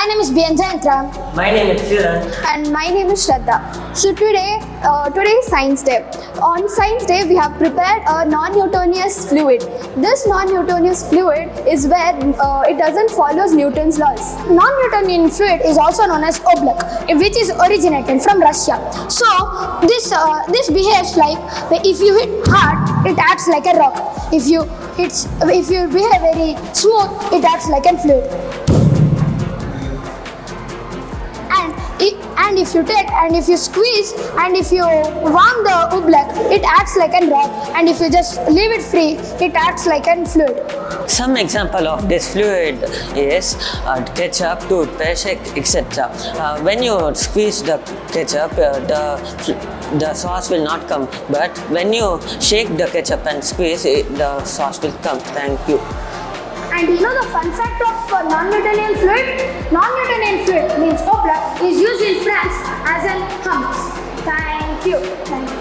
My name is Byanjantra. My name is Kiran. And my name is Shraddha. So today is Science Day. On Science Day, we have prepared a non-Newtonian fluid. This non-Newtonian fluid is where it doesn't follow Newton's laws. Non-Newtonian fluid is also known as Oobleck, which is originated from Russia. So this behaves like if you hit hard, it acts like a rock. If you behave very smooth, it acts like a fluid. And if you squeeze and if you warm the Oobleck, it acts like a rock. And if you just leave it free, it acts like a fluid. Some example of this fluid is ketchup, toothpaste, etc. When you squeeze the ketchup, the sauce will not come. But when you shake the ketchup and squeeze it, the sauce will come. Thank you. And you know the fun fact of non-Newtonian fluid? Non-Newtonian fluid means Oobleck is used in France as an hummus. Thank you. Thank you.